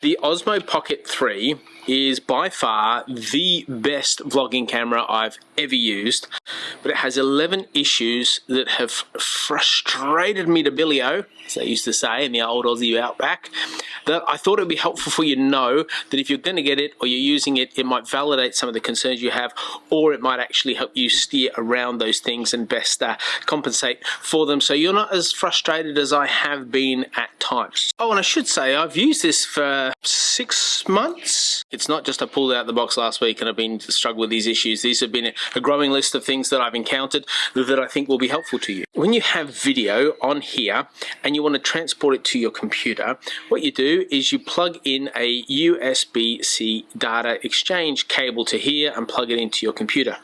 The Osmo Pocket 3 is by far the best vlogging camera I've ever used, but it has 11 issues that have frustrated me to Billy-O, as they used to say in the old Aussie outback, that I thought it would be helpful for you to know that if you're going to get it or you're using it, it might validate some of the concerns you have, or it might actually help you steer around those things and best compensate for them, so you're not as frustrated as I have been at times. Oh, and I should say I've used this for 6 months. It's not just I pulled it out of the box last week and I've been struggling with these issues. These have been a growing list of things that I've encountered that I think will be helpful to you. When you have video on here and you want to transport it to your computer, what you do is you plug in a USB-C data exchange cable to here and plug it into your computer.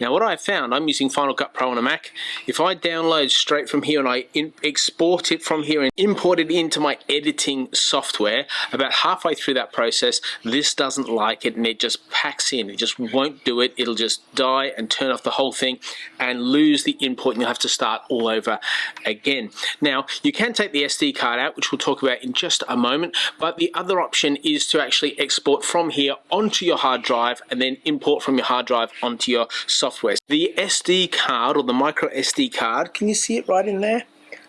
Now what I found, I'm using Final Cut Pro on a Mac. If I download straight from here and I export it from here and import it into my editing software, about halfway through that process, this doesn't like it and it just packs in. It just won't do it. It'll just die and turn off the whole thing and lose the input, and you'll have to start all over again. Now, you can take the SD card out, which we'll talk about in just a moment, but the other option is to actually export from here onto your hard drive and then import from your hard drive onto your software. The SD card, or the micro SD card, can you see it right in there?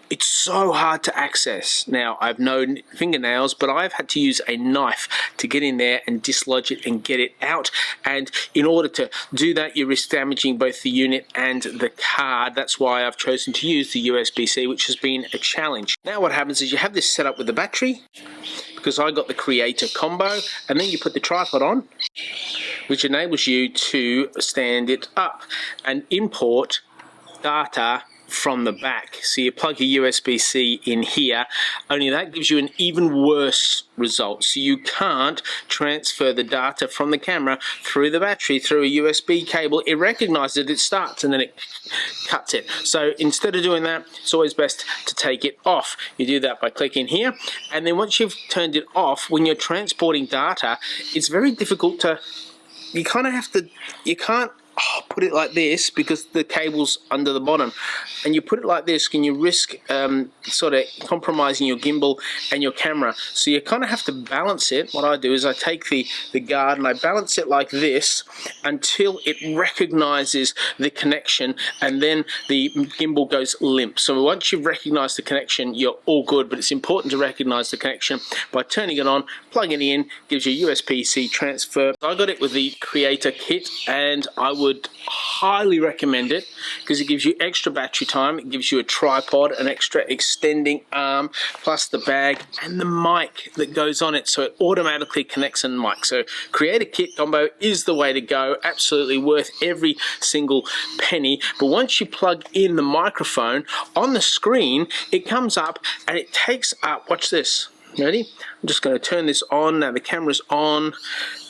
It's so hard to access. Now, I've no fingernails, but I've had to use a knife to get in there and dislodge it and get it out. And in order to do that, you risk damaging both the unit and the card. That's why I've chosen to use the USB-C, which has been a challenge. Now what happens is you have this set up with the battery, because I got the Creator combo, and then you put the tripod on, which enables you to stand it up and import data from the back. So you plug your USB-C in here, only that gives you an even worse result. So you can't transfer the data from the camera through the battery through a USB cable. It recognizes it starts and then it cuts it. So instead of doing that, it's always best to take it off. You do that by clicking here, and then once you've turned it off, when you're transporting data, it's very difficult to, you kind of have to, you can't put it like this because the cable's under the bottom, and you put it like this and you risk sort of compromising your gimbal and your camera. So you kind of have to balance it. What I do is I take the guard and I balance it like this until it recognizes the connection, and then the gimbal goes limp. So once you've recognized the connection, you're all good, but it's important to recognize the connection by turning it on, plugging it in, gives you USB-C transfer. I got it with the Creator kit, and I would highly recommend it because it gives you extra battery time, it gives you a tripod, an extra extending arm, plus the bag and the mic that goes on it, so it automatically connects on the mic. So Creator kit combo is the way to go, absolutely worth every single penny. But once you plug in the microphone on the screen, it comes up and it takes up, watch this. Ready? I'm just going to turn this on. Now the camera's on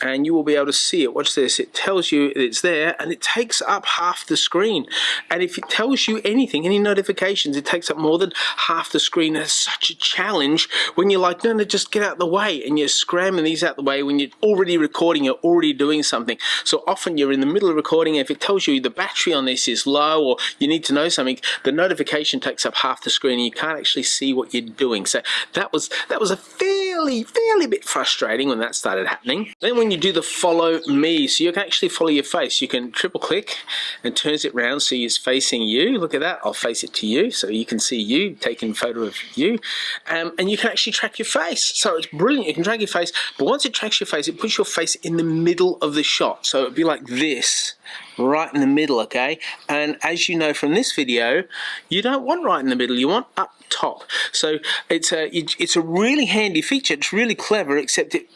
and you will be able to see it. Watch this. It tells you it's there and it takes up half the screen. And if it tells you anything, any notifications, it takes up more than half the screen. It's such a challenge when you're like, no, just get out of the way, and you're scramming these out of the way when you're already recording, you're already doing something. So often you're in the middle of recording, and if it tells you the battery on this is low or you need to know something, the notification takes up half the screen and you can't actually see what you're doing. So that was a fairly bit frustrating when that started happening. Then when you do the follow me, so you can actually follow your face, you can triple click and turns it round so it's facing you. Look at that, I'll face it to you so you can see you, taking a photo of you, and you can actually track your face. So it's brilliant, you can track your face, but once it tracks your face, it puts your face in the middle of the shot. So it'd be like this, right in the middle, okay? And as you know from this video, you don't want right in the middle, you want up top. So it's a really handy feature. It's really clever, except it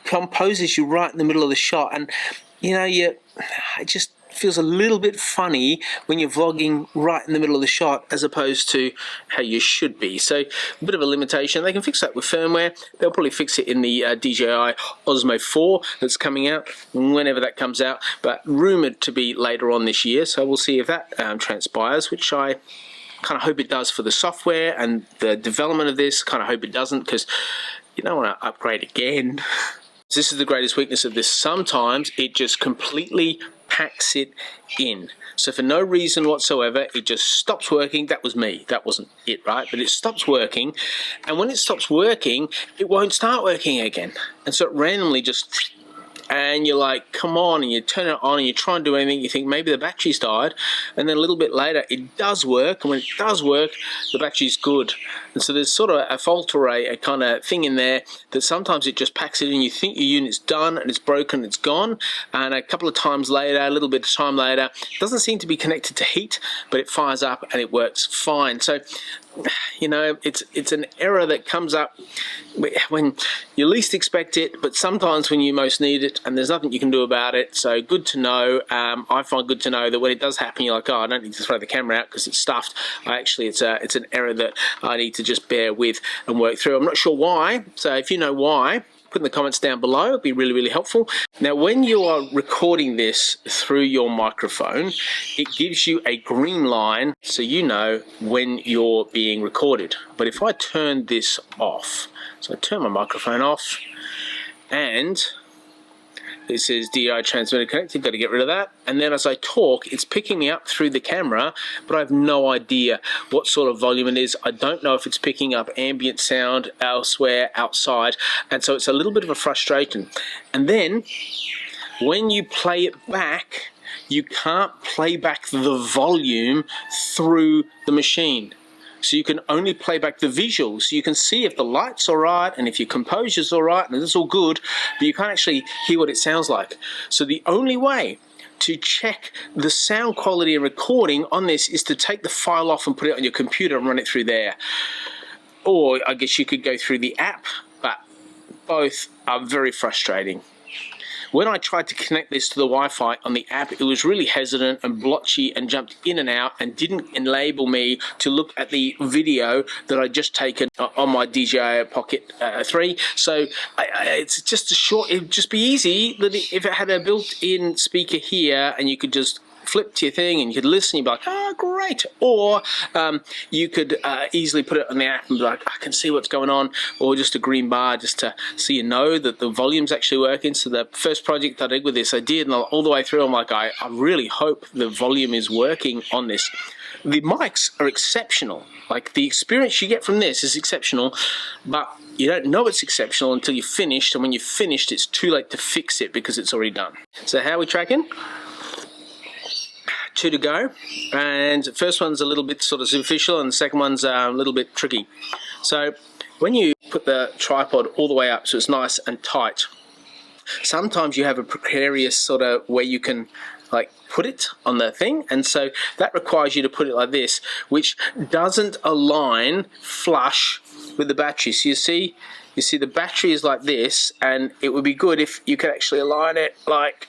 composes you right in the middle of the shot, and you know, it just feels a little bit funny when you're vlogging right in the middle of the shot as opposed to how you should be. So a bit of a limitation. They can fix that with firmware. They'll probably fix it in the DJI Osmo 4 that's coming out whenever that comes out, but rumored to be later on this year. So we'll see if that transpires, which I kind of hope it does for the software and the development of this. Kind of hope it doesn't, because you don't want to upgrade again. This is the greatest weakness of this. Sometimes it just completely packs it in. So for no reason whatsoever, it just stops working. That was me. That wasn't it, right? But it stops working. And when it stops working, it won't start working again. And so it randomly just... And you're like, come on, and you turn it on and you try and do anything, you think maybe the battery's died, and then a little bit later it does work, and when it does work, the battery's good. And so there's sort of a fault array, a kind of thing in there that sometimes it just packs it in, you think your unit's done and it's broken, it's gone, and a couple of times later, a little bit of time later, it doesn't seem to be connected to heat, but it fires up and it works fine. So, you know, it's an error that comes up when you least expect it, but sometimes when you most need it, and there's nothing you can do about it. So good to know. I find good to know that when it does happen, you're like, oh, I don't need to throw the camera out because it's stuffed. Actually, it's an error that I need to just bear with and work through. I'm not sure why, so if you know why, put in the comments down below. It'd be really, really helpful. Now, when you are recording this through your microphone, it gives you a green line so you know when you're being recorded. But if I turn this off, so I turn my microphone off, and it says DJI transmitter connected, got to get rid of that. And then as I talk, it's picking me up through the camera, but I have no idea what sort of volume it is. I don't know if it's picking up ambient sound elsewhere, outside. And so it's a little bit of a frustration. And then when you play it back, you can't play back the volume through the machine. So you can only play back the visuals. So you can see if the light's all right and if your composure's all right and it's all good, but you can't actually hear what it sounds like. So the only way to check the sound quality and recording on this is to take the file off and put it on your computer and run it through there. Or I guess you could go through the app, but both are very frustrating. When I tried to connect this to the Wi-Fi on the app, it was really hesitant and blotchy and jumped in and out and didn't enable me to look at the video that I'd just taken on my DJI Pocket 3. So it's just it'd just be easy that if it had a built-in speaker here and you could just flip to your thing and you could listen, you'd be like, oh, great. Or you could easily put it on the app and be like, I can see what's going on, or just a green bar just to so you know that the volume's actually working. So the first project I did with this, I did, and all the way through, I'm like, I really hope the volume is working on this. The mics are exceptional. Like, the experience you get from this is exceptional, but you don't know it's exceptional until you're finished, and when you're finished, it's too late to fix it because it's already done. So how are we tracking? 2 to go, and the first one's a little bit sort of superficial and the second one's a little bit tricky. So when you put the tripod all the way up so it's nice and tight, sometimes you have a precarious sort of where you can like put it on the thing, and so that requires you to put it like this, which doesn't align flush with the battery. So you see the battery is like this, and it would be good if you could actually align it like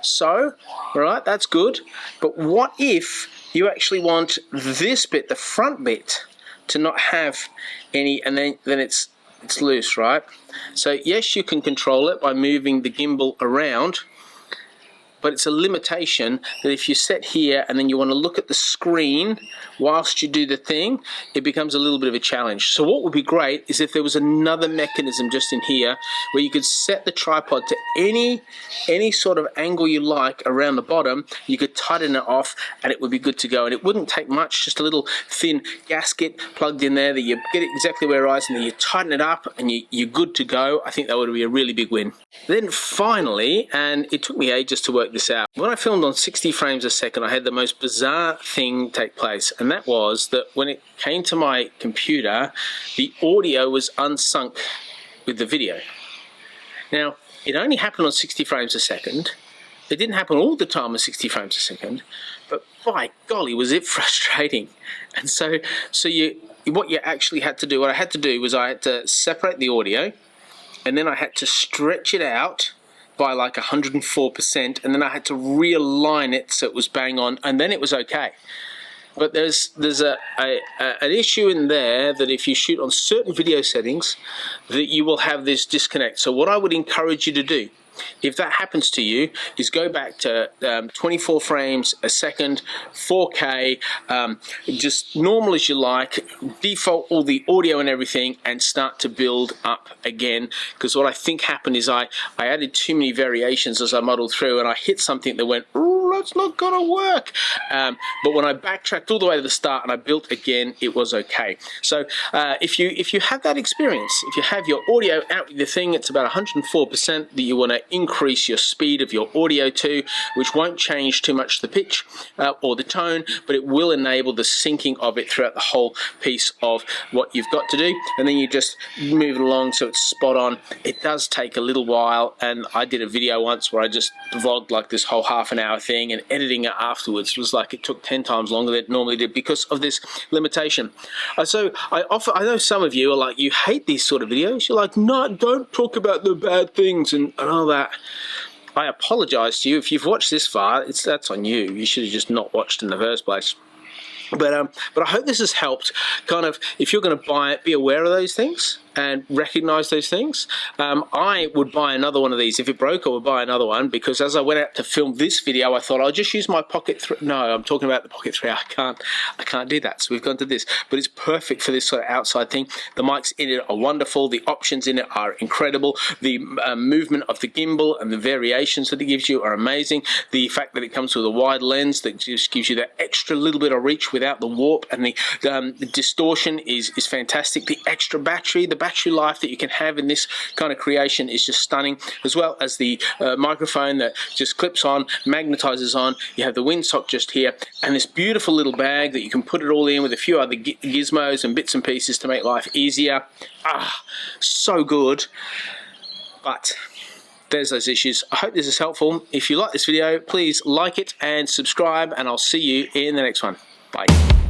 so, all right, that's good. But what if you actually want this bit, the front bit, to not have any, and then it's loose, right? So yes, you can control it by moving the gimbal around, but it's a limitation that if you set here and then you want to look at the screen whilst you do the thing, it becomes a little bit of a challenge. So what would be great is if there was another mechanism just in here where you could set the tripod to any sort of angle you like around the bottom. You could tighten it off and it would be good to go. And it wouldn't take much, just a little thin gasket plugged in there that you get it exactly where it is, and then you tighten it up and you're good to go. I think that would be a really big win. Then finally, and it took me ages to work this out, when I filmed on 60 frames a second, I had the most bizarre thing take place, and that was that when it came to my computer, the audio was unsunk with the video. Now, it only happened on 60 frames a second. It didn't happen all the time at 60 frames a second, but by golly, was it frustrating. And so what you actually had to do, what I had to do was I had to separate the audio, and then I had to stretch it out by like 104%, and then I had to realign it so it was bang on, and then it was okay. But there's an issue in there that if you shoot on certain video settings, that you will have this disconnect. So what I would encourage you to do if that happens to you, is go back to 24 frames a second, 4K, just normal as you like, default all the audio and everything, and start to build up again. Because what I think happened is I added too many variations as I modeled through, and I hit something that went, oh, that's not gonna work. But when I backtracked all the way to the start and I built again, it was okay. So if you have that experience, if you have your audio out with the thing, it's about 104% that you want to increase your speed of your audio to, which won't change too much the pitch or the tone, but it will enable the syncing of it throughout the whole piece of what you've got to do. And then you just move it along so it's spot on. It does take a little while, and I did a video once where I just vlogged like this whole half an hour thing, and editing it afterwards was like it took 10 times longer than it normally did because of this limitation. So I know some of you are like, you hate these sort of videos. You're like, no, don't talk about the bad things and all that. I apologize to you if you've watched this far. That's on you. You should have just not watched in the first place. But I hope this has helped. Kind of, if you're going to buy it, be aware of those things and recognize those things. I would buy another one of these. If it broke, I would buy another one, because as I went out to film this video, I thought I'll just use my Pocket 3. No, I'm talking about the Pocket 3. I can't do that. So we've gone to this, but it's perfect for this sort of outside thing. The mics in it are wonderful. The options in it are incredible. The movement of the gimbal and the variations that it gives you are amazing. The fact that it comes with a wide lens that just gives you that extra little bit of reach without the warp, and the distortion is fantastic. The extra battery, the battery life that you can have in this kind of creation is just stunning, as well as the microphone that just clips on, magnetizes on. You have the windsock just here, and this beautiful little bag that you can put it all in with a few other gizmos and bits and pieces to make life easier. So good. But there's those issues. I hope this is helpful. If you like this video, please like it and subscribe, and I'll see you in the next one. Bye.